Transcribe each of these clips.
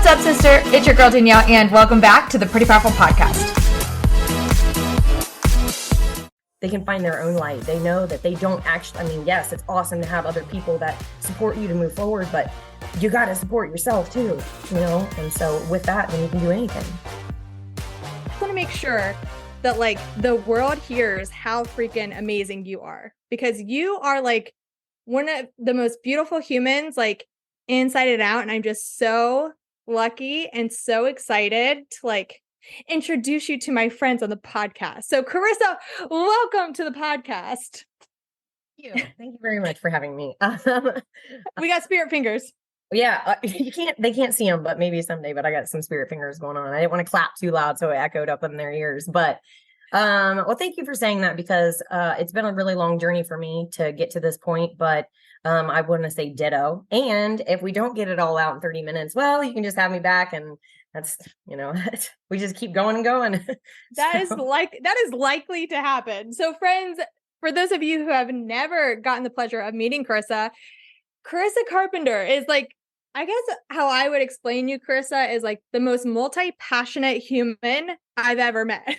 What's up, sister? It's your girl Danielle, and welcome back to the Pretty Powerful Podcast. They can find their own light. They know that they don't actually, yes, it's awesome to have other people that support you to move forward, but you got to support yourself too, And so with that, then you can do anything. I want to make sure that the world hears how freaking amazing you are, because you are one of the most beautiful humans, inside and out. And I'm just so lucky and so excited to introduce you to my friends on the podcast. So Karissa, welcome to the podcast. Thank you very much for having me. We got spirit fingers. Yeah, they can't see them, but maybe someday, but I got some spirit fingers going on. I didn't want to clap too loud, so it echoed up in their ears, but well, thank you for saying that, because it's been a really long journey for me to get to this point, but I want to say ditto. And if we don't get it all out in 30 minutes, well, you can just have me back, and that's, we just keep going and going. That is likely to happen. So friends, for those of you who have never gotten the pleasure of meeting Karissa Carpenter is I guess how I would explain you, Karissa, is the most multi-passionate human I've ever met.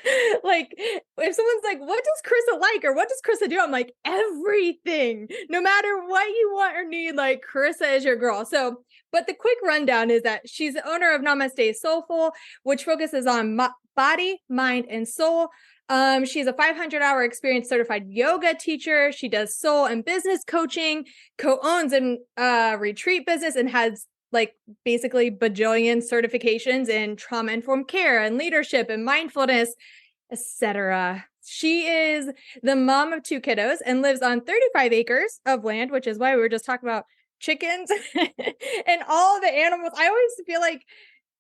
If someone's what does Karissa like, or what does Karissa do? I'm everything. No matter what you want or need, Karissa is your girl. So, but the quick rundown is that she's the owner of Namaste Soulful, which focuses on body, mind, and soul. She's a 500-hour experience certified yoga teacher. She does soul and business coaching, co-owns a retreat business, and has basically bajillion certifications in trauma-informed care and leadership and mindfulness, etc. She is the mom of 2 kiddos and lives on 35 acres of land, which is why we were just talking about chickens and all the animals. I always feel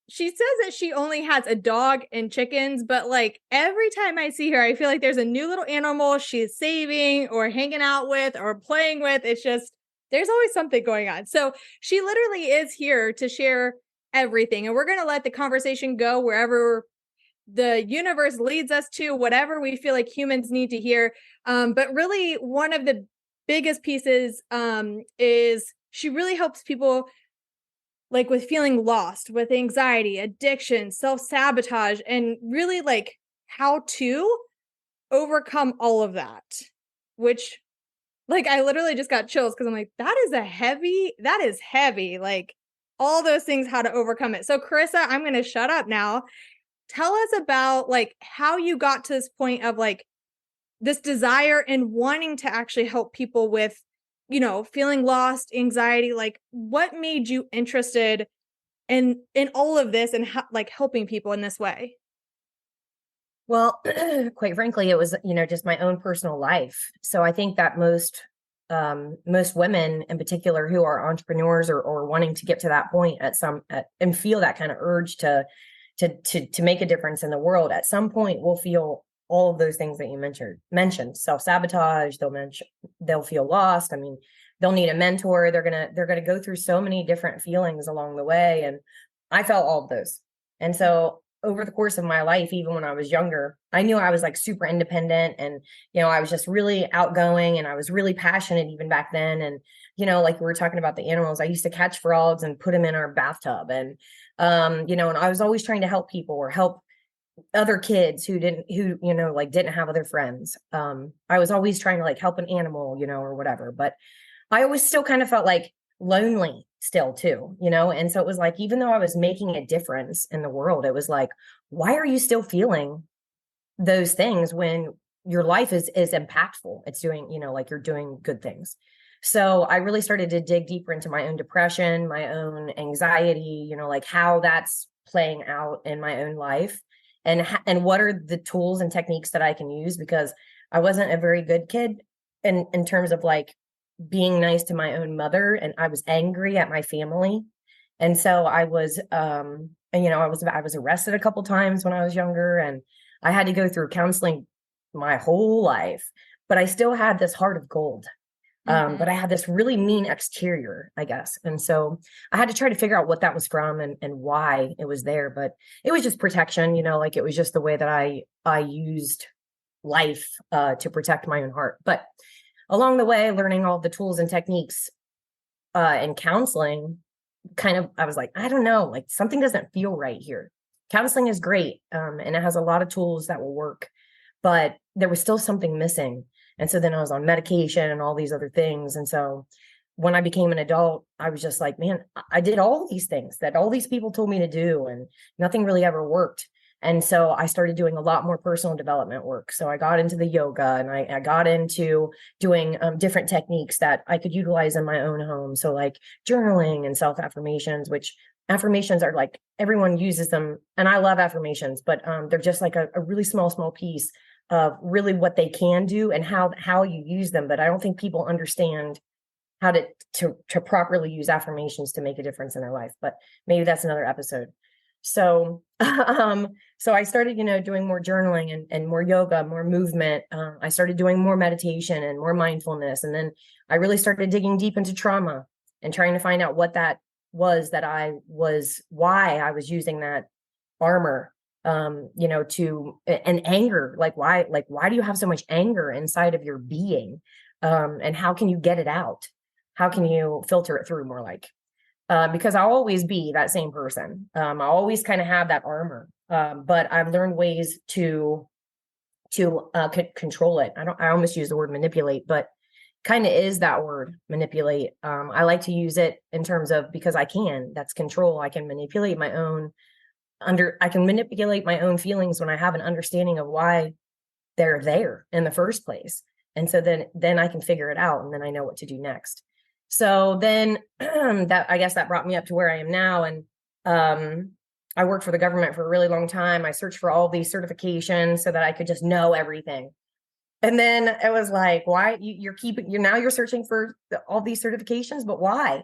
she says that she only has a dog and chickens, but every time I see her, I feel there's a new little animal she's saving or hanging out with or playing with. It's just, there's always something going on. So she literally is here to share everything. And we're going to let the conversation go wherever the universe leads us to, whatever we feel humans need to hear. But really, one of the biggest pieces is she really helps people with feeling lost, with anxiety, addiction, self-sabotage, and really how to overcome all of that, which I literally just got chills, because I'm that is heavy, all those things, how to overcome it. So Karissa, I'm going to shut up now. Tell us about how you got to this point of this desire and wanting to actually help people with, feeling lost, anxiety. What made you interested in all of this and helping people in this way? Well, quite frankly, it was, just my own personal life. So I think that most women in particular who are entrepreneurs or wanting to get to that point and feel that kind of urge to make a difference in the world, at some point will feel all of those things that you mentioned, self-sabotage, they'll feel lost. They'll need a mentor. They're going to go through so many different feelings along the way. And I felt all of those. And so over the course of my life, even when I was younger, I knew I was super independent, and, I was just really outgoing, and I was really passionate even back then. And, we were talking about the animals, I used to catch frogs and put them in our bathtub. And, and I was always trying to help people or help other kids who didn't have other friends. I was always trying to help an animal, or whatever, but I always still kind of felt lonely still too, and so it was even though I was making a difference in the world, it was why are you still feeling those things when your life is impactful? It's doing, you're doing good things. So I really started to dig deeper into my own depression, my own anxiety, how that's playing out in my own life, and what are the tools and techniques that I can use, because I wasn't a very good kid in terms of being nice to my own mother, and I was angry at my family. And so I was I was arrested a couple times when I was younger, and I had to go through counseling my whole life, but I still had this heart of gold. But I had this really mean exterior, I guess. And so I had to try to figure out what that was from and why it was there. But it was just protection, it was just the way that I used life to protect my own heart. But along the way, learning all the tools and techniques in counseling, I was like, I don't know, like something doesn't feel right here. Counseling is great. And it has a lot of tools that will work, but there was still something missing. And so then I was on medication and all these other things. And so when I became an adult, I was just like, man, I did all these things that all these people told me to do, and nothing really ever worked. And so I started doing a lot more personal development work. So I got into the yoga, and I got into doing different techniques that I could utilize in my own home. So like journaling and self affirmations, which affirmations are like, everyone uses them. And I love affirmations, but they're just like a really small piece of really what they can do and how you use them. But I don't think people understand how to properly use affirmations to make a difference in their life. But maybe that's another episode. So, so I started, doing more journaling and more yoga, more movement. I started doing more meditation and more mindfulness. And then I really started digging deep into trauma and trying to find out what that was, why I was using that armor, and anger. Why do you have so much anger inside of your being? And how can you get it out? How can you filter it through, more like? Because I'll always be that same person. I always kind of have that armor, but I've learned ways to control it. I almost use the word manipulate, but kind of is that word, manipulate. I like to use it in terms of, because that's control. I can manipulate my own feelings when I have an understanding of why they're there in the first place. And so then I can figure it out, and then I know what to do next. So then I guess that brought me up to where I am now. And I worked for the government for a really long time. I searched for all these certifications so that I could just know everything. And then it was like, why you're searching for all these certifications, but why?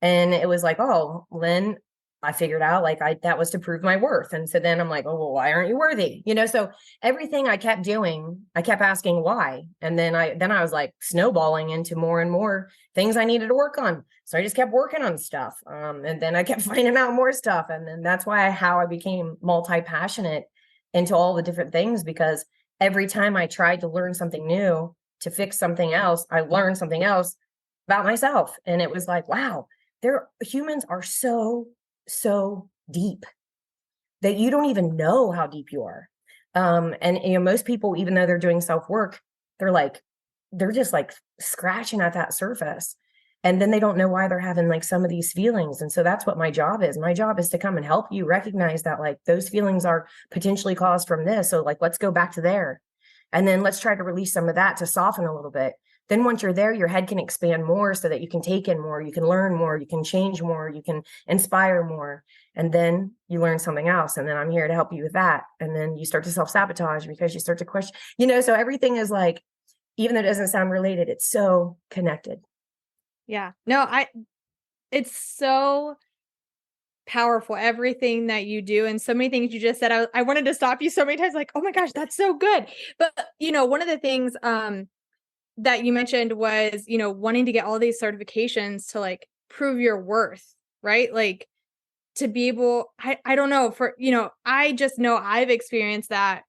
And it was like, oh, Lynn, I figured out that was to prove my worth. And so then I'm like, oh, well, why aren't you worthy? So everything I kept doing, I kept asking why. And then I was like snowballing into more and more things I needed to work on. So I just kept working on stuff. And then I kept finding out more stuff. And then that's how I became multi-passionate into all the different things, because every time I tried to learn something new to fix something else, I learned something else about myself. And it was like, wow, humans are so deep that you don't even know how deep you are. And most people, even though they're doing self-work, they're just like scratching at that surface, and then they don't know why they're having like some of these feelings. And so that's what my job is. My job is to come and help you recognize that like those feelings are potentially caused from this. So like, let's go back to there, and then let's try to release some of that to soften a little bit. Then once you're there, your head can expand more so that you can take in more, you can learn more, you can change more, you can inspire more. And then you learn something else. And then I'm here to help you with that. And then you start to self-sabotage because you start to question, so everything is like, even though it doesn't sound related, it's so connected. Yeah, no, it's so powerful, everything that you do, and so many things you just said. I wanted to stop you so many times, like, oh my gosh, that's so good. But, one of the things, that you mentioned was, wanting to get all these certifications to like prove your worth, right? Like to be able, I don't know, I just know I've experienced that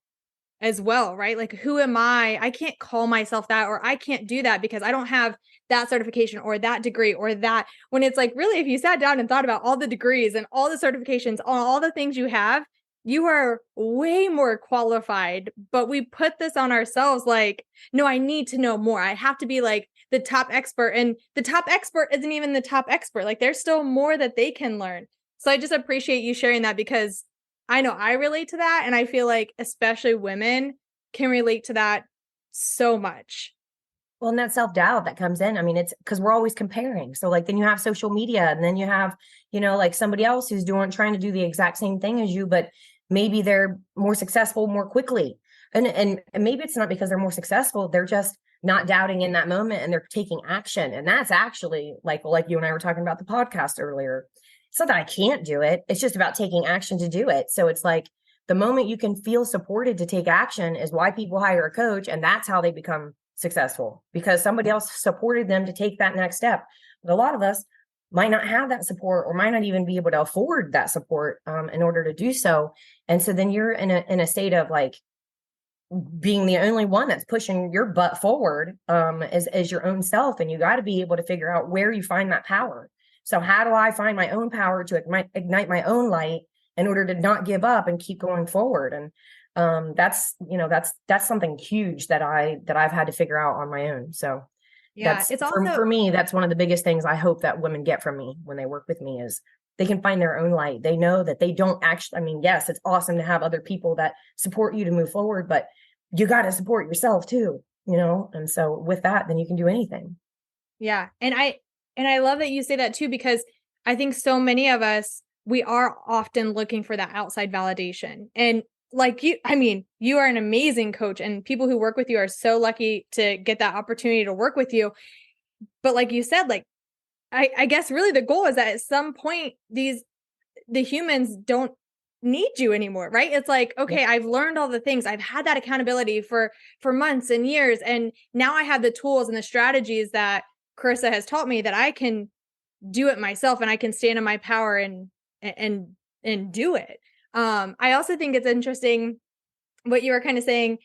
as well, right? Like, who am I? I can't call myself that, or I can't do that because I don't have that certification or that degree or that, when it's like, really, if you sat down and thought about all the degrees and all the certifications, all the things you have, you are way more qualified. But we put this on ourselves like, no, I need to know more. I have to be like the top expert, and the top expert isn't even the top expert. Like, there's still more that they can learn. So I just appreciate you sharing that, because I know I relate to that. And I feel like especially women can relate to that so much. Well, and that self-doubt that comes in, I mean, it's because we're always comparing. So like, then you have social media, and then you have, like somebody else who's trying to do the exact same thing as you, but maybe they're more successful more quickly. And maybe it's not because they're more successful. They're just not doubting in that moment, and they're taking action. And that's actually like you and I were talking about the podcast earlier. It's not that I can't do it. It's just about taking action to do it. So it's like the moment you can feel supported to take action is why people hire a coach. And that's how they become successful, because somebody else supported them to take that next step. But a lot of us might not have that support, or might not even be able to afford that support in order to do so. And so then you're in a state of like being the only one that's pushing your butt forward as your own self. And you got to be able to figure out where you find that power. So how do I find my own power to ignite my own light in order to not give up and keep going forward? And that's something huge that I've had to figure out on my own. So Yeah, that's it's also for me, that's one of the biggest things I hope that women get from me when they work with me is they can find their own light. They know that they don't actually, I mean, yes, it's awesome to have other people that support you to move forward, but you got to support yourself too, And so with that, then you can do anything. yeah. And I love that you say that too, because I think so many of us, we are often looking for that outside validation. And like you are an amazing coach, and people who work with you are so lucky to get that opportunity to work with you. But like you said, like, I guess really the goal is that at some point the humans don't need you anymore, right? It's like, okay, Yeah. I've learned all the things. I've had that accountability for months and years. And now I have the tools and the strategies that Karissa has taught me that I can do it myself, and I can stand in my power and do it. I also think it's interesting what you were kind of saying,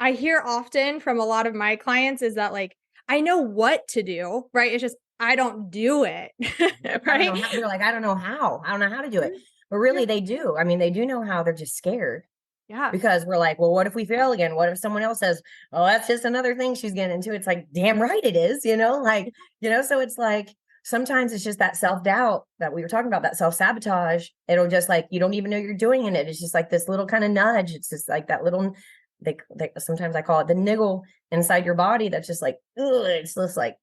I hear often from a lot of my clients is that like, I know what to do, right? It's just, I don't do it. I don't know Right. how, they're like, I don't know how to do it. But really Yeah. they do. I mean, they do know how, they're just scared Yeah. because we're like, well, what if we fail again? What if someone else says, oh, that's just another thing she's getting into? It's like, damn right it is, so it's like, sometimes it's just that self-doubt that we were talking about, that self-sabotage. It'll just like, you don't even know you're doing it. It's just like this little kind of nudge. It's just like that little, they sometimes I call it the niggle inside your body. That's just like, ugh, it's just like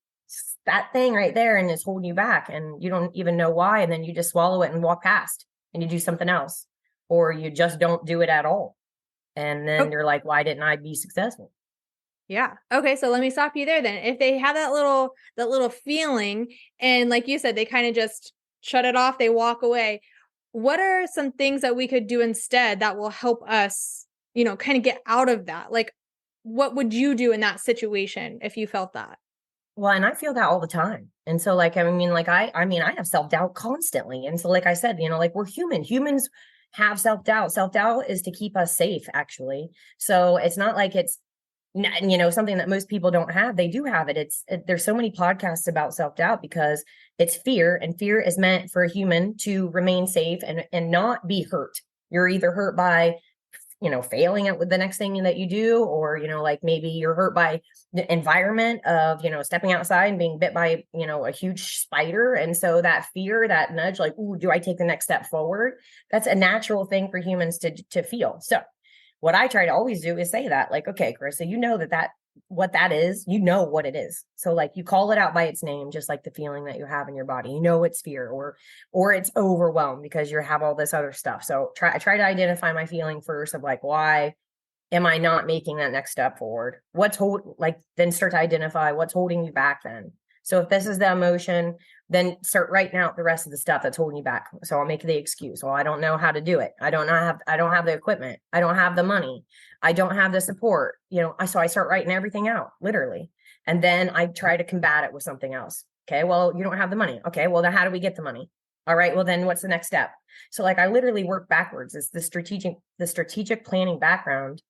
that thing right there. And it's holding you back and you don't even know why. And then you just swallow it and walk past and you do something else, or you just don't do it at all. And then you're like, why didn't I be successful? Yeah. Okay. So let me stop you there then. If they have that little feeling, and like you said, they kind of just shut it off, they walk away. What are some things that we could do instead that will help us, kind of get out of that? Like, what would you do in that situation if you felt that? Well, and I feel that all the time. And so like, I have self-doubt constantly. And so, like I said, like we're humans have self-doubt. Self-doubt is to keep us safe, actually. So it's not like it's, something that most people don't have. They do have it. There's so many podcasts about self-doubt because it's fear, and fear is meant for a human to remain safe and not be hurt. You're either hurt by failing at the next thing that you do, or like maybe you're hurt by the environment of stepping outside and being bit by a huge spider. And so that fear, that nudge, like, ooh, do I take the next step forward? That's a natural thing for humans to feel. So what I try to always do is say that, like, okay, Karissa, what that is, what it is. So like you call it out by its name, just like the feeling that you have in your body, it's fear or it's overwhelm because you have all this other stuff. So I try to identify my feeling first of like, why am I not making that next step forward? Then start to identify what's holding you back then. So if this is the emotion, then start writing out the rest of the stuff that's holding you back. So I'll make the excuse. Well, I don't know how to do it. I don't have the equipment. I don't have the money. I don't have the support. So I start writing everything out, literally. And then I try to combat it with something else. Okay, well, you don't have the money. Okay, well, then how do we get the money? All right, well, then what's the next step? So like I literally work backwards. It's the strategic planning background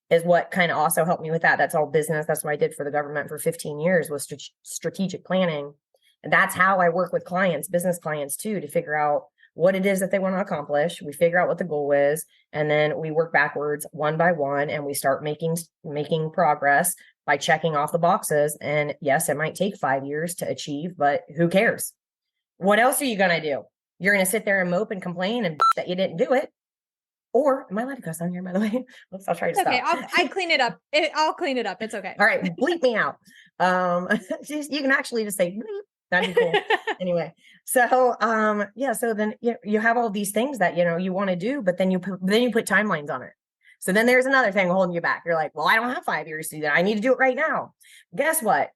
is what kind of also helped me with that. That's all business. That's what I did for the government for 15 years was strategic planning. And that's how I work with clients, business clients too, to figure out what it is that they want to accomplish. We figure out what the goal is, and then we work backwards one by one, and we start making progress by checking off the boxes. And yes, it might take 5 years to achieve, but who cares? What else are you going to do? You're going to sit there and mope and complain and that you didn't do it. Or am I allowed to cuss on here, by the way? I'll try to stop. Okay, I clean it up. I'll clean it up. It's okay. All right, bleep me out. You can actually just say bleep. That'd be cool. Anyway, so so then you have all these things that you want to do, but then you put timelines on it. So then there's another thing holding you back. You're like, well, I don't have 5 years to do that. I need to do it right now. Guess what?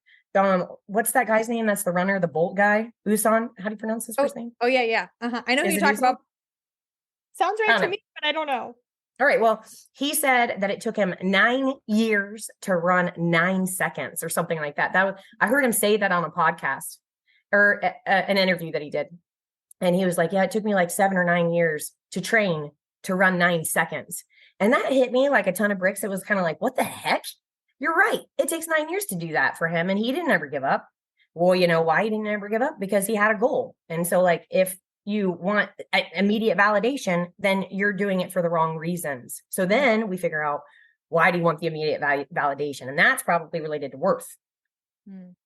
What's that guy's name? That's the runner, the Bolt guy, Usain. How do you pronounce his first name? Oh yeah. I know who you're talking about. Sounds right to me, but I don't know. All right. Well, he said that it took him 9 years to run 9 seconds or something like that. I heard him say that on a podcast or an interview that he did. And he was like, yeah, it took me like 7 or 9 years to train to run 9 seconds. And that hit me like a ton of bricks. It was kind of like, what the heck? You're right. It takes 9 years to do that for him. And he didn't ever give up. Well, why he didn't ever give up? Because he had a goal. And so like, if you want immediate validation, then you're doing it for the wrong reasons. So then we figure out, why do you want the immediate validation? And that's probably related to worth.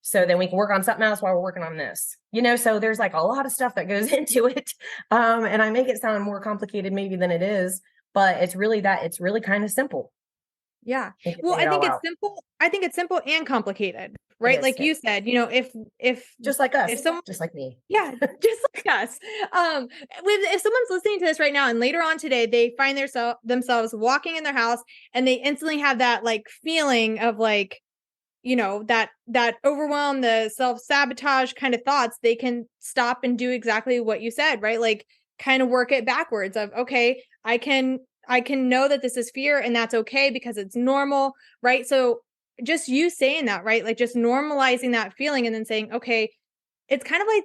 So then we can work on something else while we're working on this, so there's like a lot of stuff that goes into it. And I make it sound more complicated maybe than it is, but it's really kind of simple. Yeah. Well, I think it's simple. I think it's simple and complicated, right? Like you said, if just like us, if someone, just like me. Yeah, just like us. If someone's listening to this right now and later on today, they find themselves walking in their house and they instantly have that like feeling of like, that overwhelm, the self-sabotage kind of thoughts, they can stop and do exactly what you said, right? Like kind of work it backwards of, okay, I can know that this is fear and that's okay because it's normal, right? So just you saying that, right? Like just normalizing that feeling and then saying, okay, it's kind of like,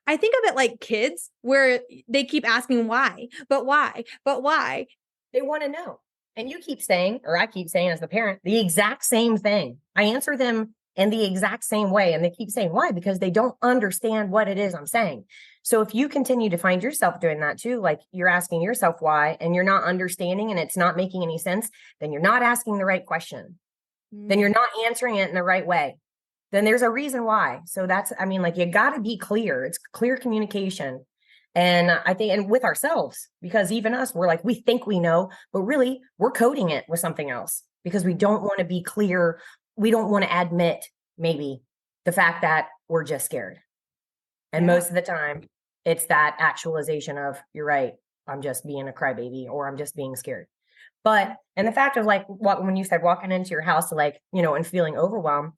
I think of it like kids where they keep asking why, but why, but why? They want to know. And you keep saying, or I keep saying as the parent, the exact same thing. I answer them in the exact same way. And they keep saying, why? Because they don't understand what it is I'm saying. So if you continue to find yourself doing that too, like you're asking yourself why, and you're not understanding and it's not making any sense, then you're not asking the right question. Then you're not answering it in the right way. Then there's a reason why. So you got to be clear. It's clear communication. And I think, and with ourselves, because even us, we're like, we think we know, but really we're coding it with something else because we don't want to be clear. We don't want to admit maybe the fact that we're just scared. And most of the time it's that actualization of, you're right, I'm just being a crybaby or I'm just being scared. But, and the fact of like, when you said walking into your house, like, and feeling overwhelmed,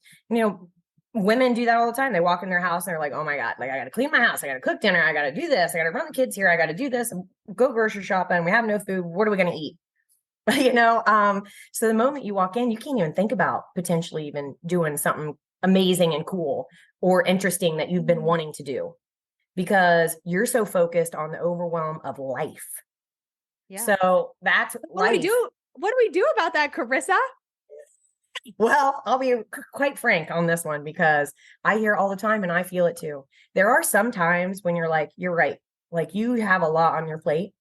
women do that all the time. They walk in their house and they're like, oh my God, like I got to clean my house. I got to cook dinner. I got to do this. I got to run the kids here. I got to do this, go grocery shopping. We have no food. What are we going to eat? So the moment you walk in, you can't even think about potentially even doing something amazing and cool or interesting that you've been wanting to do because you're so focused on the overwhelm of life. Yeah. So that's what life. What do we do about that, Karissa? Well, I'll be quite frank on this one because I hear all the time and I feel it too. There are some times when you're like, you're right. Like you have a lot on your plate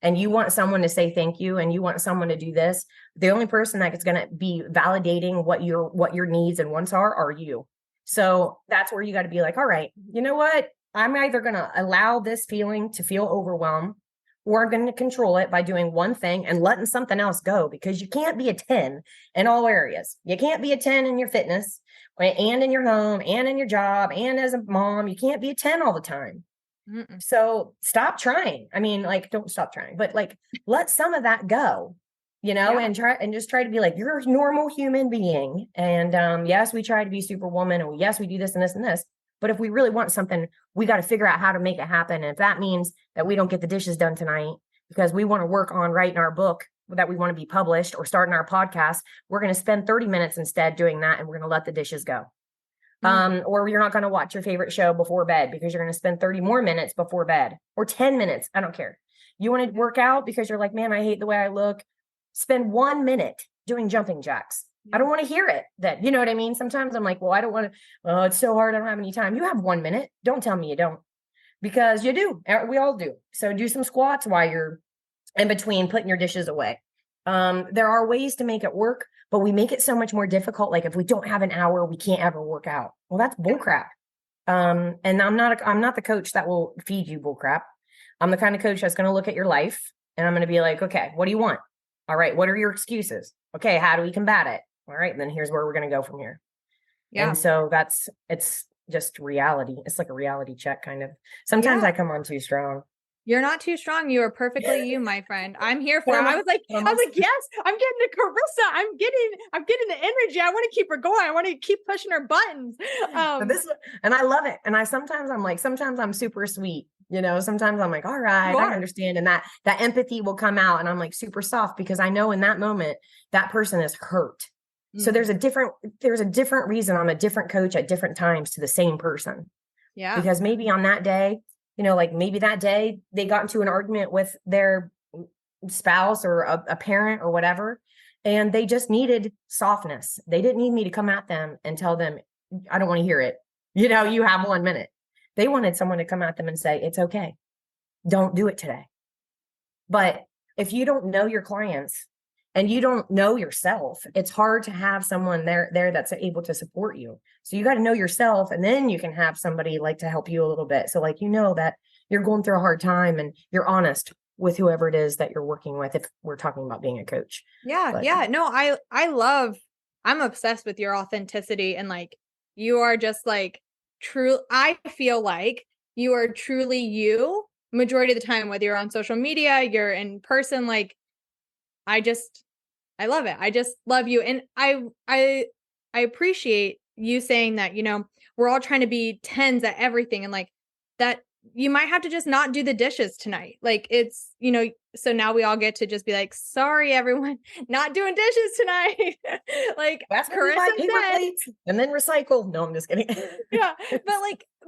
and you want someone to say thank you and you want someone to do this. The only person that is going to be validating what your needs and wants are you. So that's where you got to be like, all right, you know what? I'm either going to allow this feeling to feel overwhelmed or I'm going to control it by doing one thing and letting something else go because you can't be a 10 in all areas. You can't be a 10 in your fitness and in your home and in your job and as a mom. You can't be a 10 all the time. Mm-mm. So stop trying. I mean, like, don't stop trying, but like, let some of that go, and just try to be like, you're a normal human being. And yes, we try to be superwoman and yes, we do this and this and this. But if we really want something, we got to figure out how to make it happen. And if that means that we don't get the dishes done tonight because we want to work on writing our book that we want to be published or starting our podcast, we're going to spend 30 minutes instead doing that. And we're going to let the dishes go. Or you're not going to watch your favorite show before bed because you're going to spend 30 more minutes before bed or 10 minutes. I don't care. You want to work out because you're like, man, I hate the way I look. Spend 1 minute doing jumping jacks. I don't want to hear it that, you know what I mean? Sometimes I'm like, well, I don't want to, oh, it's so hard. I don't have any time. You have 1 minute. Don't tell me you don't, because you do. We all do. So do some squats while you're in between putting your dishes away. There are ways to make it work, but we make it so much more difficult. Like if we don't have an hour, we can't ever work out. Well, that's bullcrap. And I'm not the coach that will feed you bullcrap. I'm the kind of coach that's going to look at your life and I'm going to be like, okay, what do you want? All right. What are your excuses? Okay. How do we combat it? All right. And then here's where we're going to go from here. Yeah. And so it's just reality. It's like a reality check kind of. Sometimes I come on too strong. You're not too strong. You are perfectly you, my friend. I'm here for it. I was like, yes, I'm getting the Karissa. I'm getting the energy. I want to keep her going. I want to keep pushing her buttons. And I love it. And sometimes I'm super sweet. Sometimes I'm like, all right, I understand. And that empathy will come out and I'm like super soft because I know in that moment that person is hurt. Mm-hmm. So there's a different reason I'm a different coach at different times to the same person. Yeah. Because maybe on that day, maybe that day they got into an argument with their spouse or a parent or whatever, and they just needed softness. They didn't need me to come at them and tell them, I don't want to hear it. You have 1 minute. They wanted someone to come at them and say, it's okay. Don't do it today. But if you don't know your clients and you don't know yourself, it's hard to have someone there that's able to support you. So you got to know yourself, and then you can have somebody like to help you a little bit. So like, that you're going through a hard time and you're honest with whoever it is that you're working with, if we're talking about being a coach. Yeah. But, yeah. No, I'm obsessed with your authenticity, and like, you are just like true. I feel like you are truly you majority of the time, whether you're on social media, you're in person. Like, I love it. I just love you. And I appreciate you saying that, we're all trying to be 10s at everything. And like that, you might have to just not do the dishes tonight. Like it's, so now we all get to just be like, sorry, everyone, not doing dishes tonight. Like Karissa said, plates and then recycle. No, I'm just kidding. Yeah.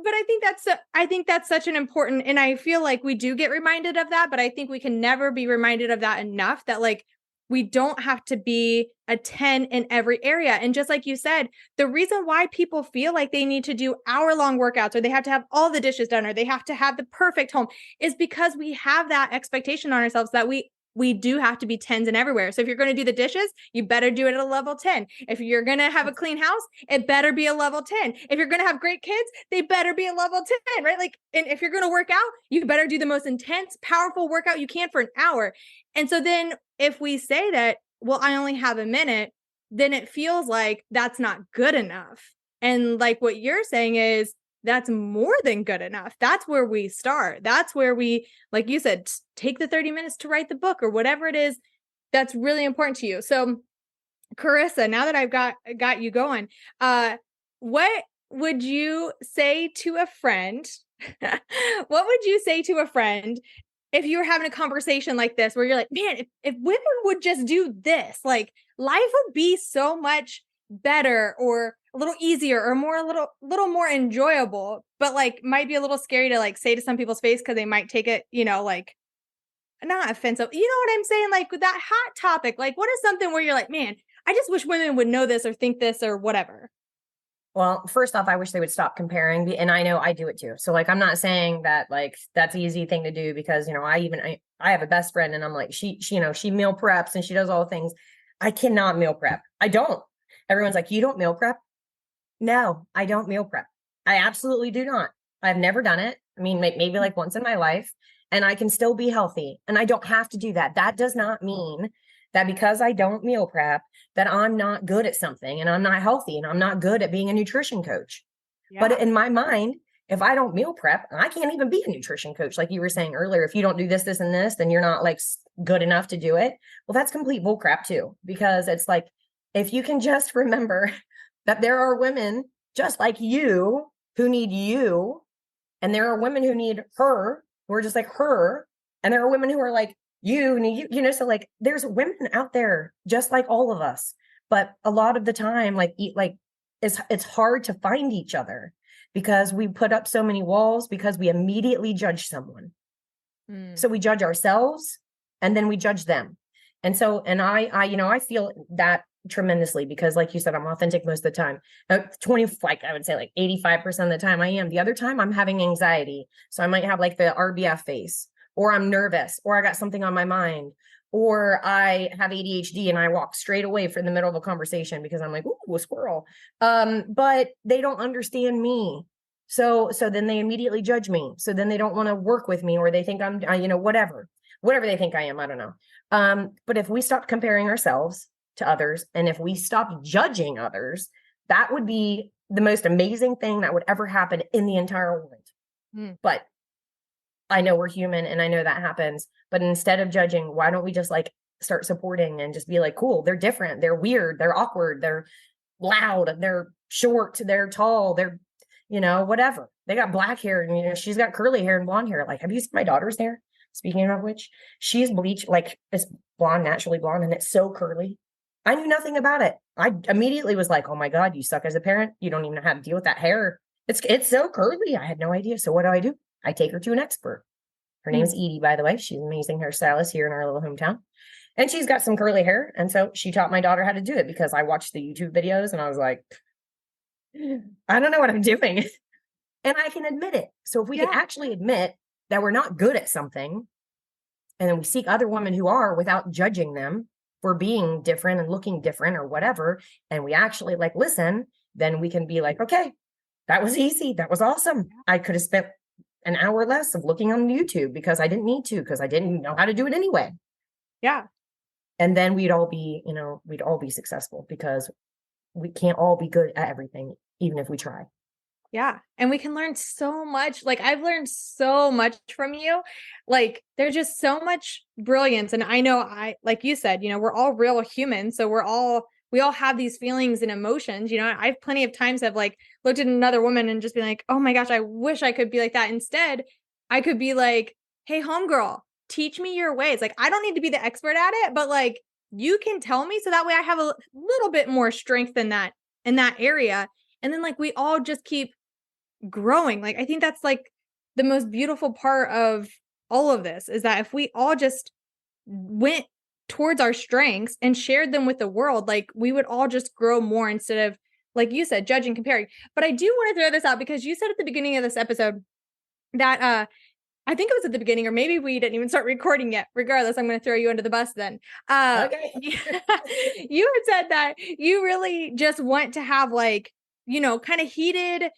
But I think that's such an important, and I feel like we do get reminded of that, but I think we can never be reminded of that enough, that like, we don't have to be a 10 in every area. And just like you said, the reason why people feel like they need to do hour-long workouts, or they have to have all the dishes done, or they have to have the perfect home, is because we have that expectation on ourselves that we do have to be 10s in everywhere. So if you're going to do the dishes, you better do it at a level 10. If you're going to have a clean house, it better be a level 10. If you're going to have great kids, they better be a level 10, right? Like, and if you're going to work out, you better do the most intense, powerful workout you can for an hour. And so then if we say that, well, I only have a minute, then it feels like that's not good enough. And like what you're saying is, that's more than good enough. That's where we start. That's where we, like you said, take the 30 minutes to write the book, or whatever it is that's really important to you. So Karissa, now that I've got you going, what would you say to a friend? What would you say to a friend if you were having a conversation like this, where you're like, man, if women would just do this, like life would be so much better, or a little easier, or a little more enjoyable, but like might be a little scary to like say to some people's face, because they might take it, like not offensive. You know what I'm saying? Like with that hot topic, like what is something where you're like, man, I just wish women would know this or think this or whatever. Well, first off, I wish they would stop comparing, and I know I do it too. So like, I'm not saying that like that's an easy thing to do, because, I have a best friend, and I'm like, she meal preps and she does all the things. I cannot meal prep. I don't. Everyone's like, you don't meal prep? No, I don't meal prep. I absolutely do not. I've never done it. I mean, maybe like once in my life, and I can still be healthy, and I don't have to do that. That does not mean that because I don't meal prep, that I'm not good at something, and I'm not healthy, and I'm not good at being a nutrition coach. Yeah. But in my mind, if I don't meal prep, I can't even be a nutrition coach. Like you were saying earlier, if you don't do this, this, and this, then you're not like good enough to do it. Well, that's complete bull crap too, because it's like, if you can just remember that there are women just like you who need you, and there are women who need her, who are just like her, and there are women who are like you who need you, so like there's women out there just like all of us. But a lot of the time, it's hard to find each other, because we put up so many walls, because we immediately judge someone. So we judge ourselves, and then we judge them. And so, and I feel that tremendously, because like you said, I'm authentic most of the time. I would say like 85% of the time I am. The other time I'm having anxiety. So I might have like the RBF face, or I'm nervous, or I got something on my mind, or I have ADHD and I walk straight away from the middle of a conversation because I'm like, ooh, a squirrel. But they don't understand me. So then they immediately judge me. So then they don't want to work with me, or they think I'm, whatever they think I am. I don't know. But if we stop comparing ourselves to others, and if we stop judging others, that would be the most amazing thing that would ever happen in the entire world. But I know we're human, and I know that happens. But instead of judging, why don't we just like start supporting and just be like, cool, they're different, they're weird, they're awkward, they're loud, they're short, they're tall, they're, whatever. They got black hair, and she's got curly hair and blonde hair. Like, have you seen my daughter's hair? Speaking of which, she's bleached, like it's blonde, naturally blonde, and it's so curly. I knew nothing about it. I immediately was like, oh my God, you suck as a parent. You don't even know how to deal with that hair. It's so curly. I had no idea. So what do? I take her to an expert. Her name is Edie, by the way. She's an amazing hairstylist here in our little hometown. And she's got some curly hair. And so she taught my daughter how to do it, because I watched the YouTube videos and I was like, I don't know what I'm doing. And I can admit it. So if we can Yeah. actually admit that we're not good at something, and then we seek other women who are without judging them for being different and looking different or whatever, and we actually like listen, then we can be like, okay, that was easy. That was awesome. I could have spent an hour less of looking on YouTube because I didn't need to, because I didn't know how to do it anyway. Yeah. And then we'd all be successful, because we can't all be good at everything, even if we try. Yeah. And we can learn so much. Like I've learned so much from you. Like there's just so much brilliance. And I know like you said, we're all real humans. So we all have these feelings and emotions. I've plenty of times have like looked at another woman and just been like, oh my gosh, I wish I could be like that. Instead, I could be like, hey, homegirl, teach me your ways. Like, I don't need to be the expert at it, but like, you can tell me. So that way I have a little bit more strength in that area. And then like, we all just keep growing. Like, I think that's like the most beautiful part of all of this, is that if we all just went towards our strengths and shared them with the world, like we would all just grow more, instead of, like you said, judging, comparing. But I do want to throw this out, because you said at the beginning of this episode that I think it was at the beginning, or maybe we didn't even start recording yet. Regardless, I'm going to throw you under the bus then. Okay. You had said that you really just want to have like, kind of heated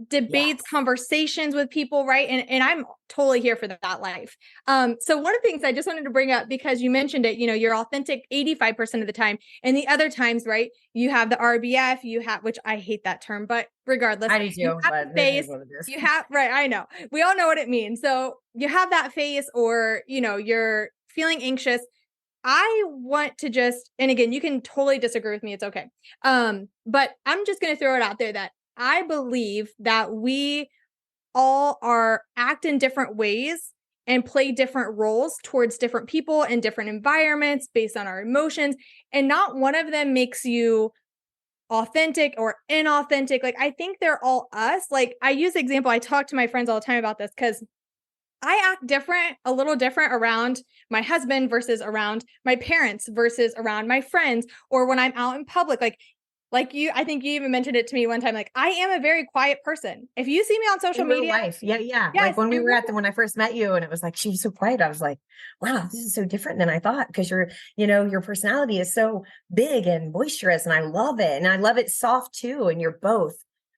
debates, Yes. conversations with people, right? And I'm totally here for that life. So one of the things I just wanted to bring up, because you mentioned it, you're authentic 85% of the time, and the other times, right, you have the RBF, which I hate that term, but regardless, I do too, you have but the face, it is what it is. you have, right, I know, we all know what it means. So you have that face, or you're feeling anxious. I want to just, and again, you can totally disagree with me, it's okay. But I'm just going to throw it out there that I believe that we all act in different ways and play different roles towards different people and different environments based on our emotions. And not one of them makes you authentic or inauthentic. Like, I think they're all us. Like, I use the example, I talk to my friends all the time about this, because I act different, a little different around my husband versus around my parents versus around my friends, or when I'm out in public. Like you, I think you even mentioned it to me one time. Like, I am a very quiet person. If you see me on social In real media, life. Yeah. yes, Like when we were when I first met you, and it was like, she was so quiet. I was like, wow, this is so different than I thought. Because your personality is so big and boisterous, and I love it. And I love it soft too. And you're both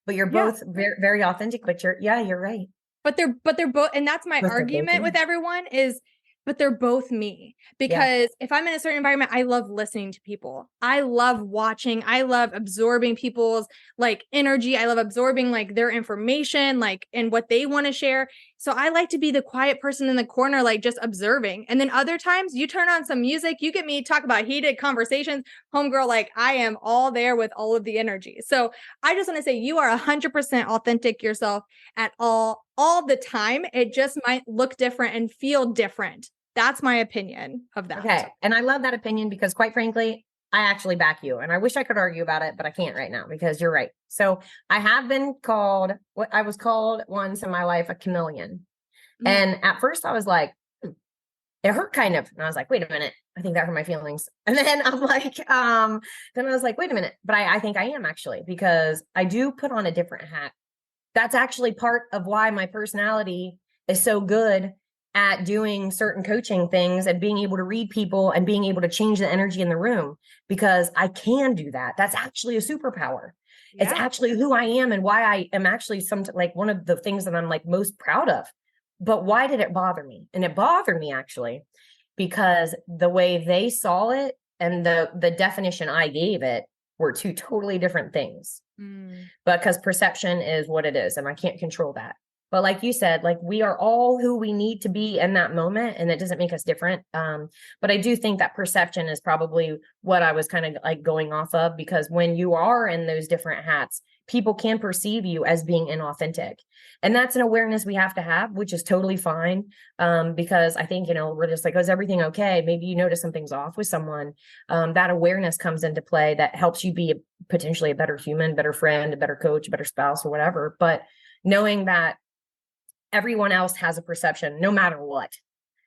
very, very authentic, but you're right. but they're both, and that's my But they're both argument with you. everyone is, but they're both me. Because if I'm in a certain environment, I love listening to people. I love watching. I love absorbing people's like energy. I love absorbing like their information, like, and what they want to share. So I like to be the quiet person in the corner, like just observing. And then other times you turn on some music, you get me talk about heated conversations, homegirl, like I am all there with all of the energy. So I just want to say you are 100% authentic yourself at all the time. It just might look different and feel different. That's my opinion of that. Okay. And I love that opinion, because quite frankly, I actually back you, and I wish I could argue about it, but I can't right now, because you're right. So I have been called, what I was called once in my life, a chameleon. Mm. And at first I was like, it hurt kind of. And I was like, wait a minute, I think that hurt my feelings. And then I'm like, then I was like, wait a minute, but I think I am actually, because I do put on a different hat. That's actually part of why my personality is so good at doing certain coaching things and being able to read people and being able to change the energy in the room, because I can do that. That's actually a superpower. Yeah. It's actually who I am, and why I am actually like one of the things that I'm like most proud of. But why did it bother me? And it bothered me actually because the way they saw it and the definition I gave it were two totally different things. Because perception is what it is, and I can't control that. But like you said, like we are all who we need to be in that moment, and it doesn't make us different. But I do think that perception is probably what I was kind of like going off of, because when you are in those different hats, people can perceive you as being inauthentic. And that's an awareness we have to have, which is totally fine. Because I think, we're just like, oh, is everything okay? Maybe you notice something's off with someone. That awareness comes into play that helps you be potentially a better human, better friend, a better coach, a better spouse, or whatever. But knowing that everyone else has a perception, no matter what.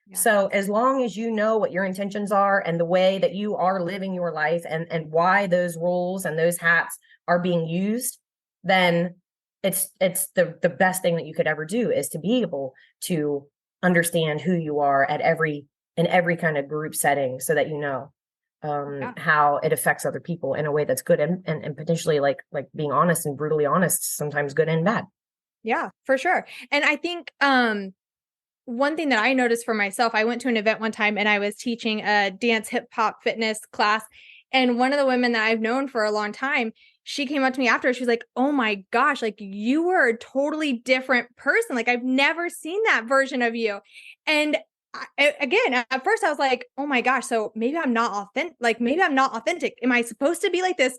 Yeah. So as long as you know what your intentions are and the way that you are living your life, and why those roles and those hats are being used, then it's the best thing that you could ever do is to be able to understand who you are in every kind of group setting, so that you know how it affects other people in a way that's good and potentially like being honest and brutally honest, sometimes good and bad. Yeah, for sure. And I think one thing that I noticed for myself, I went to an event one time and I was teaching a dance, hip hop, fitness class. And one of the women that I've known for a long time, she came up to me after. She's like, "Oh my gosh, like you were a totally different person. Like I've never seen that version of you." And again, at first I was like, "Oh my gosh, so maybe I'm not authentic. Like maybe I'm not authentic. Am I supposed to be like this,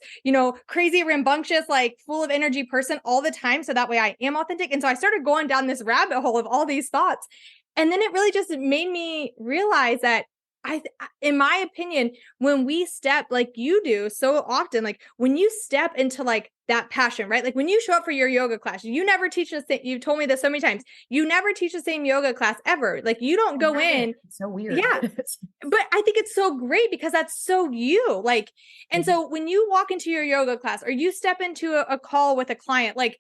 crazy, rambunctious, like full of energy person all the time? So that way I am authentic." And so I started going down this rabbit hole of all these thoughts. And then it really just made me realize that in my opinion, when we step like you do so often, like when you step into like that passion, right? Like when you show up for your yoga class, you never teach us that. You've told me this so many times. You never teach the same yoga class ever. Like you don't go in. It's so weird. Yeah. But I think it's so great because that's so you. Like, and so when you walk into your yoga class or you step into a call with a client, like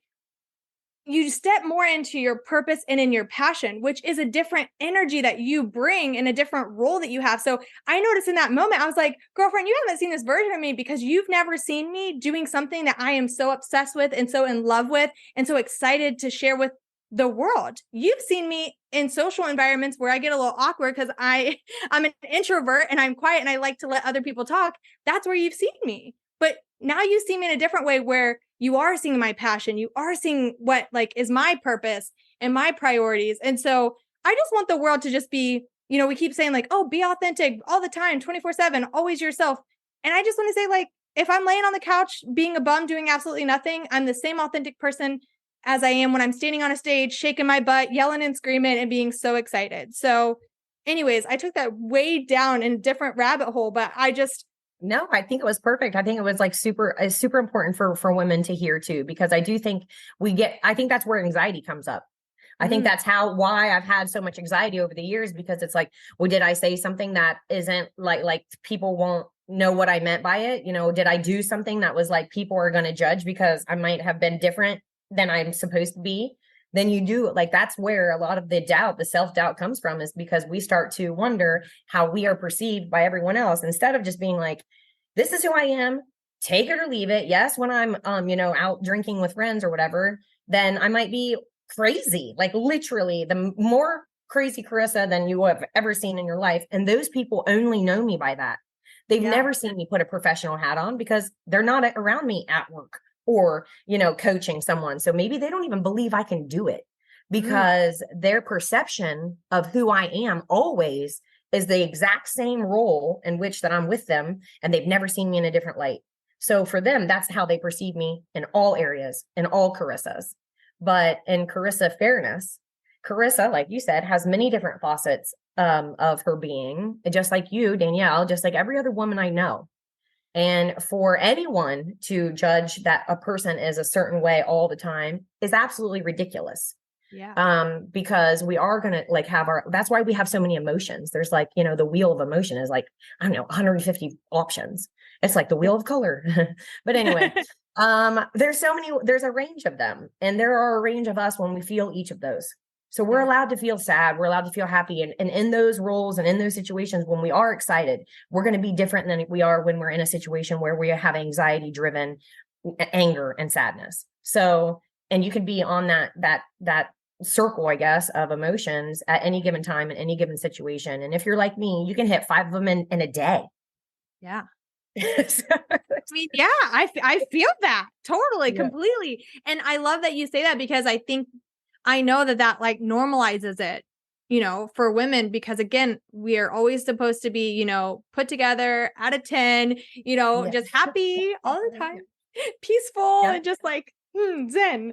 you step more into your purpose and in your passion, which is a different energy that you bring and a different role that you have. So I noticed in that moment, I was like, girlfriend, you haven't seen this version of me because you've never seen me doing something that I am so obsessed with and so in love with and so excited to share with the world. You've seen me in social environments where I get a little awkward because I'm an introvert and I'm quiet and I like to let other people talk. That's where you've seen me. But now you see me in a different way where you are seeing my passion. You are seeing what like is my purpose and my priorities. And so I just want the world to just be, we keep saying like, oh, be authentic all the time, 24/7, always yourself. And I just want to say like, if I'm laying on the couch being a bum, doing absolutely nothing, I'm the same authentic person as I am when I'm standing on a stage, shaking my butt, yelling and screaming and being so excited. So anyways, I took that way down in a different rabbit hole, but No, I think it was perfect. I think it was like super important for women to hear too, because I do think I think that's where anxiety comes up. I think that's why I've had so much anxiety over the years, because it's like, well, did I say something that isn't like people won't know what I meant by it? Did I do something that was like, people are going to judge because I might have been different than I'm supposed to be? Then you do like, that's where a lot of the self-doubt comes from, is because we start to wonder how we are perceived by everyone else, instead of just being like, this is who I am, take it or leave it. Yes, when I'm out drinking with friends or whatever, then I might be crazy, like literally the more crazy Karissa than you have ever seen in your life. And those people only know me by that. They've never seen me put a professional hat on because they're not around me at work or, coaching someone. So maybe they don't even believe I can do it, because their perception of who I am always is the exact same role in which that I'm with them. And they've never seen me in a different light. So for them, that's how they perceive me in all areas, in all Karissas. But in Karissa fairness, Karissa, like you said, has many different facets of her being, just like you, Danielle, just like every other woman I know. And for anyone to judge that a person is a certain way all the time is absolutely ridiculous. Yeah. Because we are going to like that's why we have so many emotions. There's like, the wheel of emotion is like, I don't know, 150 options. It's like the wheel of color. But anyway, there's a range of them, and there are a range of us when we feel each of those. So we're allowed to feel sad. We're allowed to feel happy. And in those roles and in those situations, when we are excited, we're going to be different than we are when we're in a situation where we have anxiety driven anger and sadness. So, and you can be on that circle, I guess, of emotions at any given time in any given situation. And if you're like me, you can hit 5 of them in a day. Yeah. I mean, yeah, I feel that totally, completely. And I love that you say that, because I know that like normalizes it, for women, because again, we are always supposed to be, put together out of 10, just happy all the time, peaceful and just like, zen.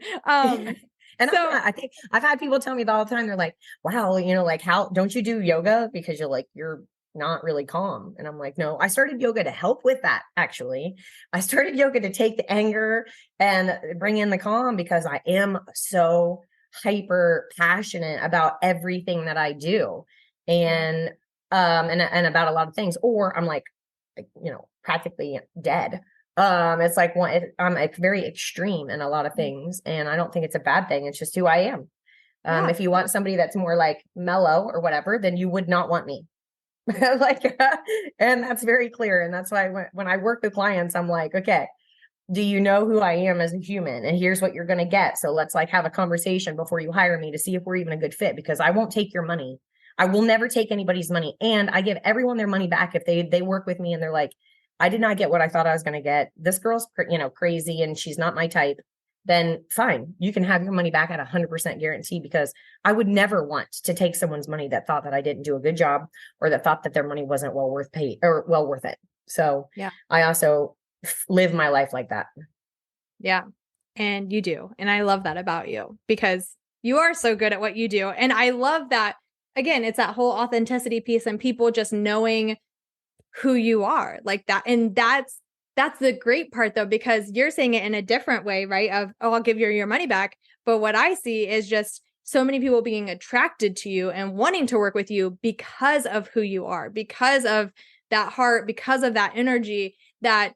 And so I think I've had people tell me all the time, they're like, wow, like, how don't you do yoga? Because you're not really calm. And I'm like, no, I started yoga to help with that. Actually, I started yoga to take the anger and bring in the calm, because I am so hyper passionate about everything that I do. And about a lot of things, or I'm like, practically dead It's like I'm like very extreme in a lot of things, and I don't think it's a bad thing. It's just who I am. Yeah. If you want somebody that's more like mellow or whatever, then you would not want me. Like, and that's very clear. And that's why when I work with clients, I'm like, okay, do you know who I am as a human? And here's what you're going to get. So let's like have a conversation before you hire me to see if we're even a good fit, because I won't take your money. I will never take anybody's money. And I give everyone their money back if they work with me and they're like, I did not get what I thought I was going to get. This girl's, crazy and she's not my type. Then fine, you can have your money back at 100% guarantee, because I would never want to take someone's money that thought that I didn't do a good job, or that thought that their money wasn't well worth it. So Yeah. I also live my life like that. Yeah. And you do. And I love that about you, because you are so good at what you do. And I love that, again, it's that whole authenticity piece and people just knowing who you are like that. And that's the great part though, because you're saying it in a different way, right? Of, oh, I'll give you your money back. But what I see is just so many people being attracted to you and wanting to work with you because of who you are, because of that heart, because of that energy that,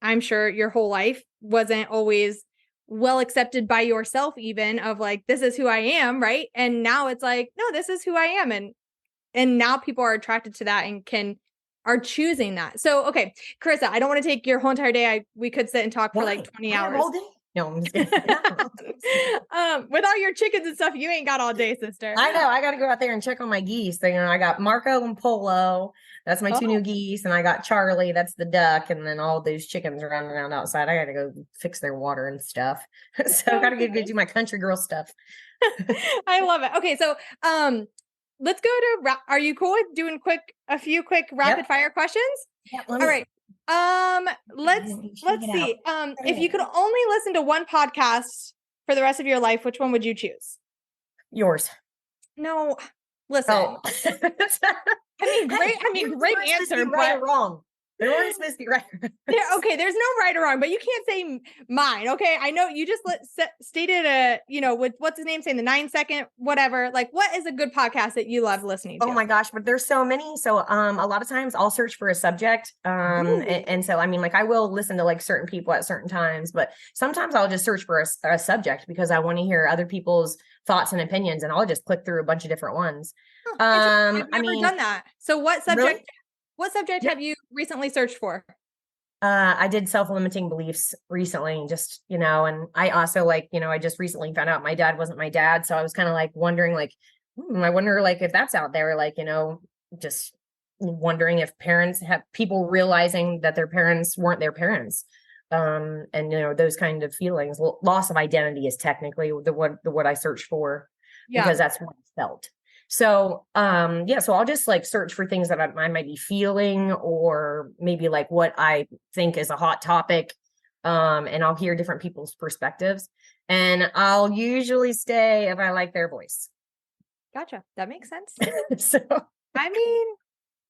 I'm sure your whole life wasn't always well accepted by yourself, even of like, this is who I am. Right. And now it's like, no, this is who I am. And now people are attracted to that and are choosing that. So, okay, Karissa, I don't want to take your whole entire day. We could sit and talk for like 20 hours. All day? No, I'm just kidding. With all your chickens and stuff, you ain't got all day, sister. I know. I got to go out there and check on my geese. I got Marco and Polo. That's my two new geese. And I got Charlie. That's the duck. And then all those chickens running around outside. I got to go fix their water and stuff. So I got to go do my country girl stuff. I love it. Okay. So, let's go to, are you cool with doing a few quick rapid fire questions? Yep, all right. Let's see. If you could only listen to one podcast for the rest of your life, which one would you choose? Yours. No, listen. Oh. Great answer, but right or wrong. They're only supposed to be right. Okay, there's no right or wrong, but you can't say mine. Okay, I know you just stated with what's his name saying the 9-second whatever. Like, what is a good podcast that you love listening to? Oh my gosh, but there's so many. So a lot of times I'll search for a subject. And so I mean, like I will listen to like certain people at certain times, but sometimes I'll just search for a subject because I want to hear other people's thoughts and opinions, and I'll just click through a bunch of different ones. I've never done that. So what subject? Really? What subject have you recently searched for? I did self-limiting beliefs recently, just, and I also I just recently found out my dad wasn't my dad. So I was kind of like wondering I wonder if that's out there, just wondering if parents have people realizing that their parents weren't their parents. And those kind of feelings. Loss of identity is technically what I searched for, because that's what I felt. So, so I'll just search for things that I might be feeling, or maybe what I think is a hot topic. And I'll hear different people's perspectives, and I'll usually stay if I like their voice. Gotcha. That makes sense. So, I mean,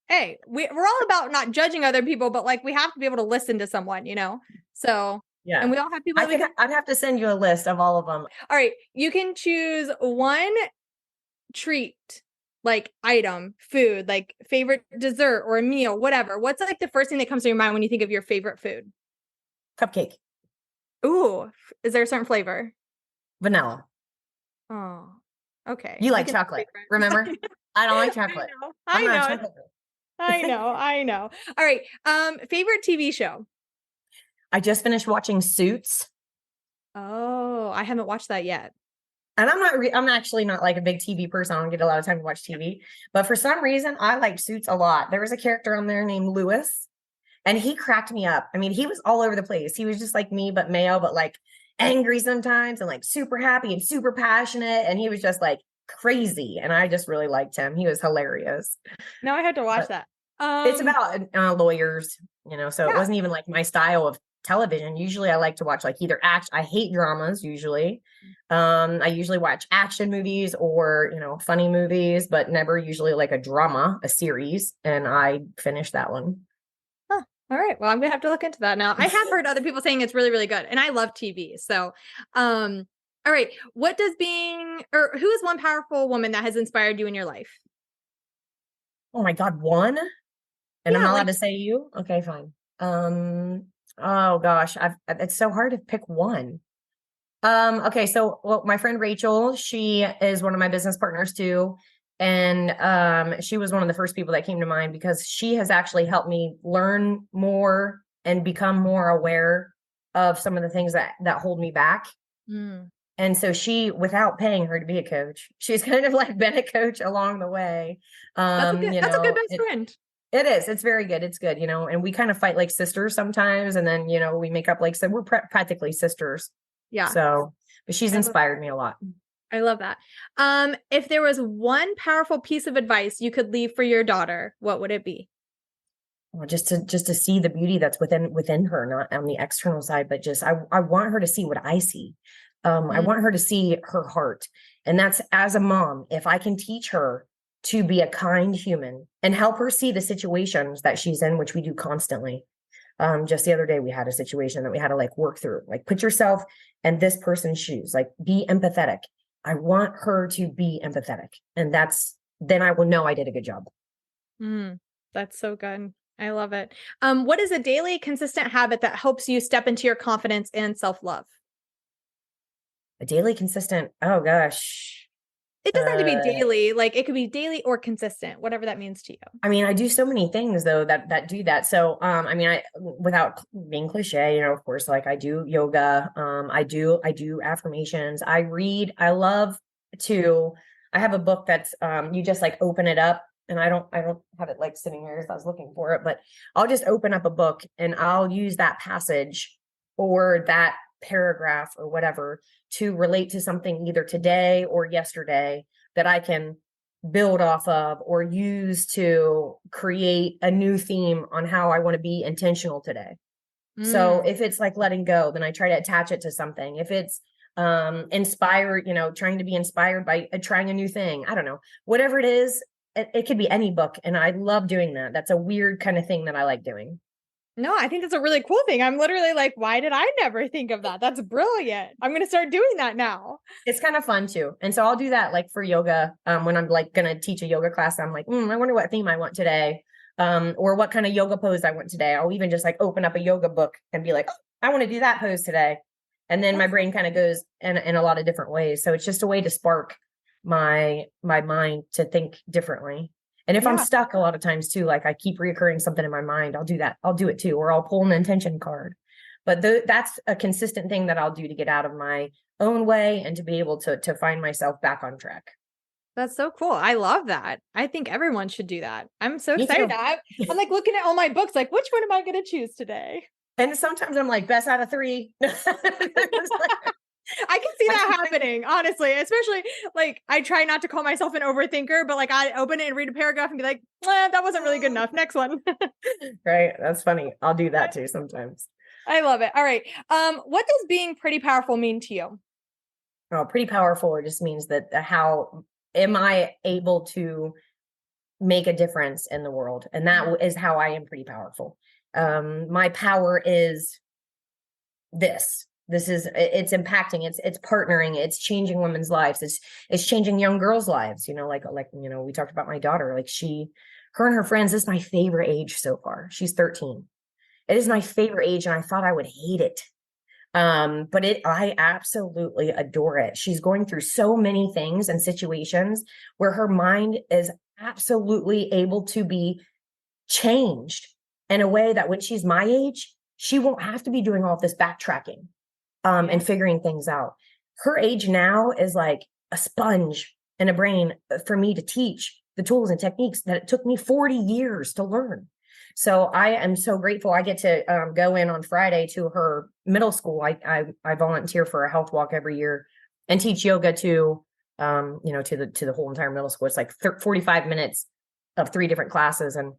hey, we're all about not judging other people, but we have to be able to listen to someone, So, yeah. And we all have people. I'd have to send you a list of all of them. All right. You can choose one treat, item, food, favorite dessert or a meal, whatever. What's the first thing that comes to your mind when you think of your favorite food? Cupcake. Ooh, is there a certain flavor? Vanilla. Oh, okay. You like chocolate, remember? I don't like chocolate. I know. All right. Favorite TV show? I just finished watching Suits. Oh, I haven't watched that yet. And I'm actually not a big TV person. I don't get a lot of time to watch TV, but for some reason I like Suits a lot. There was a character on there named Lewis, and he cracked me up. I mean, he was all over the place. He was just like me, but male, but angry sometimes, and super happy and super passionate. And he was just crazy. And I just really liked him. He was hilarious. Now I have to watch that. It's about lawyers, so it wasn't even my style of television. Usually I like to watch either I hate dramas usually. I usually watch action movies or, funny movies, but never usually a drama, a series. And I finished that one. Huh. All right. Well, I'm gonna have to look into that now. I have heard other people saying it's really, really good, and I love TV. So, all right. Who is one powerful woman that has inspired you in your life? Oh my God, one? And I'm not allowed to say you? Okay, fine. Oh gosh, it's so hard to pick one. Okay, so well, my friend Rachel, she is one of my business partners too. And she was one of the first people that came to mind because she has actually helped me learn more and become more aware of some of the things that hold me back. Mm. And so she, without paying her to be a coach, she's kind of like been a coach along the way. That's a good, You that's a good know, best friend. it is. It's very good. It's good, you know, and we kind of fight like sisters sometimes. And then, you know, we make up like, so we're practically sisters. Yeah. So, but she's inspired me a lot. I love that. If there was one powerful piece of advice you could leave for your daughter, what would it be? Well, just to see the beauty that's within her, not on the external side, but just I want her to see what I see. I want her to see her heart. And that's, as a mom, if I can teach her to be a kind human and help her see the situations that she's in, which we do constantly. Just the other day, we had a situation that we had to like work through, like put yourself in this person's shoes, like be empathetic. I want her to be empathetic. And then I will know I did a good job. That's so good. I love it. What is a daily consistent habit that helps you step into your confidence and self-love? A daily consistent, oh gosh. It doesn't have to be daily, like it could be daily or consistent, whatever that means to you. I mean, I do so many things though that do that. So I mean, I, without being cliche, you know, of course, like I do yoga, I do affirmations, I read, I love to, I have a book that's you just like open it up, and I don't have it like sitting here as I was looking for it, but I'll just open up a book and I'll use that passage or that paragraph or whatever to relate to something either today or yesterday that I can build off of or use to create a new theme on how I want to be intentional today. So if it's like letting go, then I try to attach it to something. If it's inspired, you know, trying to be inspired by trying a new thing, I don't know, whatever it is, it could be any book. And I love doing that. That's a weird kind of thing that I like doing. No, I think that's a really cool thing. I'm literally like, why did I never think of that? That's brilliant. I'm going to start doing that now. It's kind of fun too. And so I'll do that like for yoga. When I'm like going to teach a yoga class, I'm like, I wonder what theme I want today. Or what kind of yoga pose I want today. I'll even just like open up a yoga book and be like, oh, I want to do that pose today. And then my brain kind of goes in a lot of different ways. So it's just a way to spark my mind to think differently. And if I'm stuck a lot of times too, like I keep reoccurring something in my mind, I'll do that. I'll do it too, or I'll pull an intention card. But that's a consistent thing that I'll do to get out of my own way and to be able to find myself back on track. That's so cool. I love that. I think everyone should do that. I'm so excited. I'm like looking at all my books, like, which one am I going to choose today? And sometimes I'm like, best out of 3. I can see that happening, honestly, especially like I try not to call myself an overthinker, but like I open it and read a paragraph and be like, that wasn't really good enough. Next one. Right. That's funny. I'll do that too sometimes. I love it. All right. What does being pretty powerful mean to you? Oh, pretty powerful. It just means that how am I able to make a difference in the world? And that is how I am pretty powerful. My power is this is, it's impacting, it's partnering, it's changing women's lives. It's changing young girls' lives. You know, like, you know, we talked about my daughter, like her and her friends, this is my favorite age so far. She's 13. It is my favorite age. And I thought I would hate it. But I absolutely adore it. She's going through so many things and situations where her mind is absolutely able to be changed in a way that when she's my age, she won't have to be doing all this backtracking, and figuring things out. Her age now is like a sponge and a brain for me to teach the tools and techniques that it took me 40 years to learn. So I am so grateful. I get to go in on Friday to her middle school. I volunteer for a health walk every year and teach yoga to, you know, to the whole entire middle school. It's like 45 minutes of 3 different classes. And,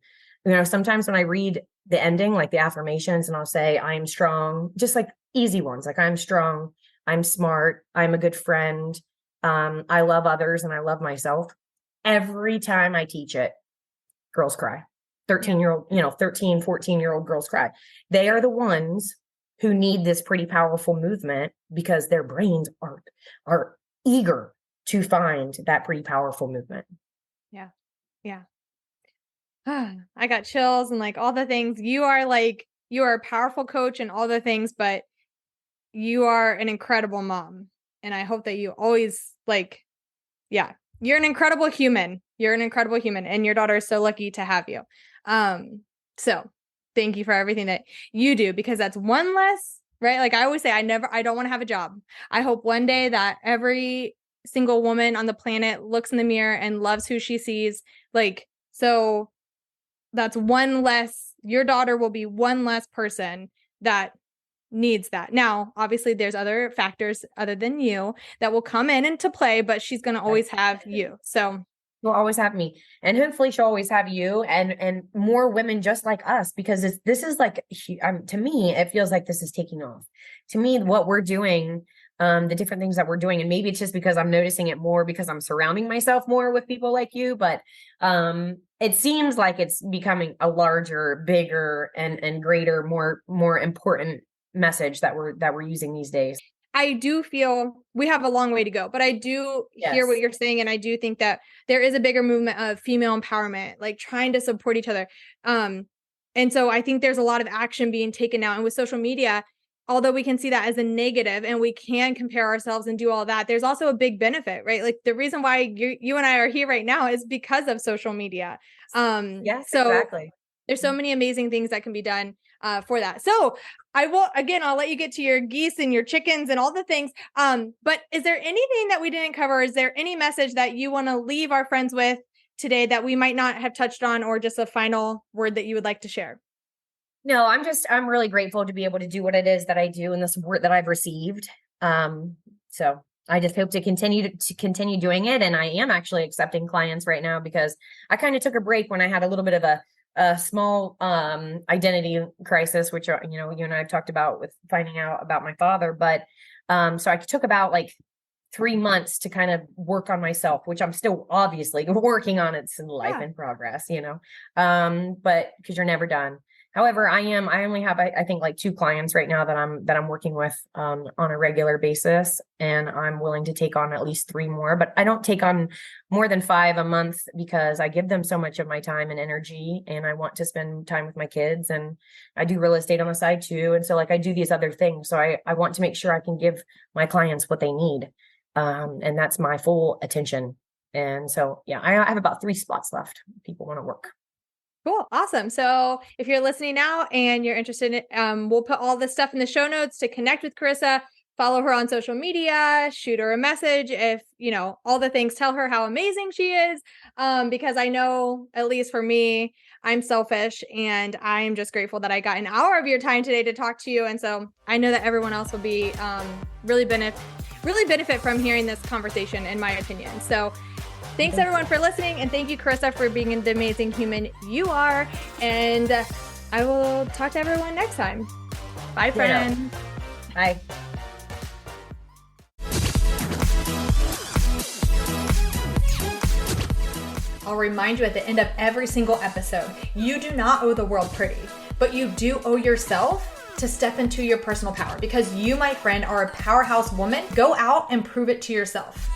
you know, sometimes when I read the ending, like the affirmations, and I'll say, I am strong, just like easy ones. Like I'm strong, I'm smart, I'm a good friend. I love others and I love myself. Every time I teach it, girls cry. 13-year-old, you know, 13, 14-year-old girls cry. They are the ones who need this pretty powerful movement because their brains are eager to find that pretty powerful movement. Yeah. Yeah. I got chills and like all the things. You are like you are a powerful coach and all the things, but you are an incredible mom. And I hope that you always you're an incredible human. You're an incredible human, and your daughter is so lucky to have you. So thank you for everything that you do, because that's one less, right? Like I always say, I don't want to have a job. I hope one day that every single woman on the planet looks in the mirror and loves who she sees. Like, so that's one less, your daughter will be one less person that needs that. Now, obviously there's other factors other than you that will come in into play, but she's going to always have you. So you'll always have me, and hopefully she'll always have you and more women just like us, because this is like, to me, it feels like this is taking off. To me, what we're doing, the different things that we're doing, and maybe it's just because I'm noticing it more because I'm surrounding myself more with people like you, but it seems like it's becoming a larger, bigger, and greater, more important message that we're using these days. I do feel we have a long way to go, but I do hear what you're saying. And I do think that there is a bigger movement of female empowerment, like trying to support each other. And so I think there's a lot of action being taken now. And with social media, although we can see that as a negative and we can compare ourselves and do all that, there's also a big benefit, right? Like the reason why you and I are here right now is because of social media. Yes, so exactly. There's so many amazing things that can be done for that. So I'll let you get to your geese and your chickens and all the things. But is there anything that we didn't cover? Is there any message that you want to leave our friends with today that we might not have touched on, or just a final word that you would like to share? No, I'm really grateful to be able to do what it is that I do and the support that I've received. So I just hope to continue doing it. And I am actually accepting clients right now, because I kind of took a break when I had a little bit of a small identity crisis, which you and I have talked about with finding out about my father. But so I took about like 3 months to kind of work on myself, which I'm still obviously working on. It's in life in progress, but because you're never done. However, I only have, I think, like 2 clients right now that I'm working with on a regular basis, and I'm willing to take on at least 3 more, but I don't take on more than 5 a month because I give them so much of my time and energy, and I want to spend time with my kids, and I do real estate on the side too. And so like I do these other things. So I want to make sure I can give my clients what they need. And that's my full attention. And so, yeah, I have about 3 spots left. People want to work. Cool. Awesome. So if you're listening now and you're interested in, we'll put all this stuff in the show notes to connect with Karissa, follow her on social media, shoot her a message. If, all the things, tell her how amazing she is. Because I know, at least for me, I'm selfish, and I'm just grateful that I got an hour of your time today to talk to you. And so I know that everyone else will be, really benefit from hearing this conversation, in my opinion. So thanks everyone for listening, and thank you, Karissa, for being the amazing human you are. And I will talk to everyone next time. Bye, friend. Bye. I'll remind you at the end of every single episode, you do not owe the world pretty, but you do owe yourself to step into your personal power, because you, my friend, are a powerhouse woman. Go out and prove it to yourself.